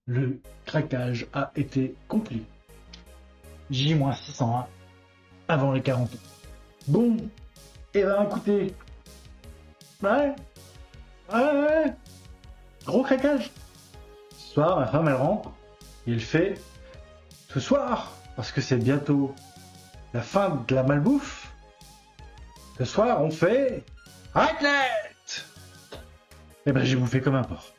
Le craquage a été complet. J-601 avant les 40 ans. Bon, et ben écoutez, ouais, gros craquage. Ce soir, ma femme elle rentre et elle fait ce soir, parce que c'est bientôt la fin de la malbouffe. Ce soir, on fait raclette. Et ben j'ai bouffé comme un porc.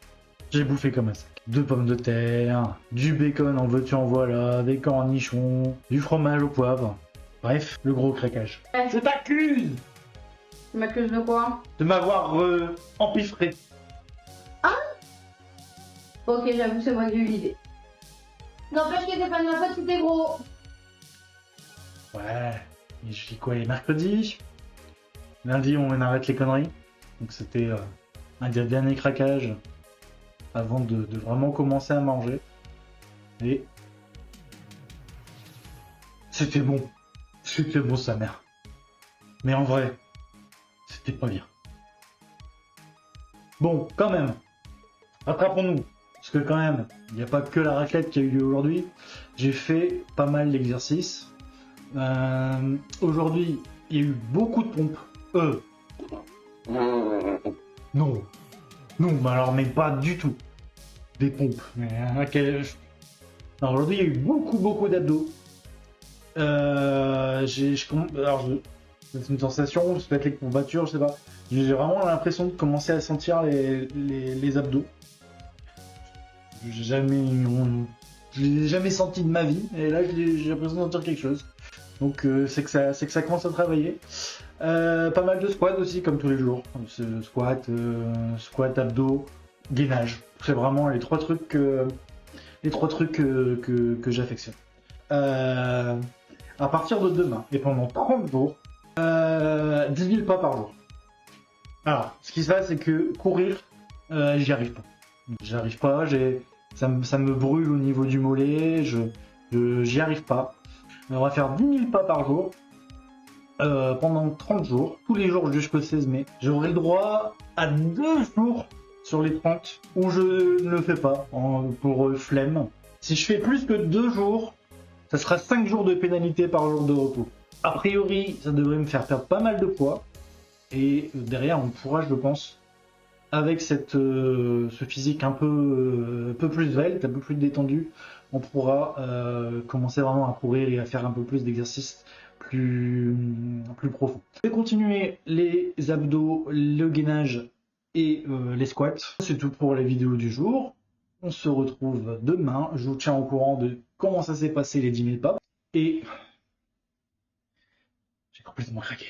J'ai bouffé comme un sac. 2 pommes de terre, du bacon en veux-tu en voilà, des cornichons, du fromage au poivre. Bref, le gros craquage. Je t'accuse Tu m'accuses de quoi? de m'avoir empiffré. Ok, j'avoue, c'est moi qui ai eu l'idée. N'empêche que c'est pas de ma faute si t'es gros. Ouais, et je dis quoi, les mercredis? Lundi, on arrête les conneries. Donc c'était un des derniers craquages avant de vraiment commencer à manger. Et c'était bon. C'était bon, sa mère. Mais en vrai, c'était pas bien. Bon, quand même, rattrapons-nous. Parce que quand même, il n'y a pas que la raclette qui a eu lieu aujourd'hui. J'ai fait pas mal d'exercices. Aujourd'hui, il y a eu beaucoup de pompes. Non. Non, mais alors, mais pas du tout. Des pompes. Mais non, aujourd'hui, il y a eu beaucoup d'abdos. C'est une sensation, c'est peut-être les courbatures, je sais pas. J'ai vraiment l'impression de commencer à sentir les abdos. Je les ai jamais senti de ma vie, et là j'ai l'impression de sentir quelque chose. Donc c'est que ça commence à travailler. Pas mal de squats aussi, comme tous les jours. Squat, abdos, gainage. C'est vraiment les trois trucs que j'affectionne. À partir de demain et pendant 30 jours, 10 000 pas par jour. Alors, ce qui se passe, c'est que courir, j'y arrive pas. J'arrive pas, ça me brûle au niveau du mollet, j'y arrive pas. On va faire 10 000 pas par jour pendant 30 jours, tous les jours jusqu'au 16 mai. J'aurai le droit à 2 jours sur les 30 où je ne le fais pas pour flemme. Si je fais plus que 2 jours, ça sera 5 jours de pénalité par jour de repos. A priori, ça devrait me faire perdre pas mal de poids. Et derrière, on pourra, je pense, avec ce physique un peu plus svelte, un peu plus détendu, on pourra commencer vraiment à courir et à faire un peu plus d'exercices plus profonds. Je vais continuer les abdos, le gainage et les squats. C'est tout pour la vidéo du jour. On se retrouve demain. Je vous tiens au courant de comment ça s'est passé les 10 000 pas. Et j'ai complètement craqué.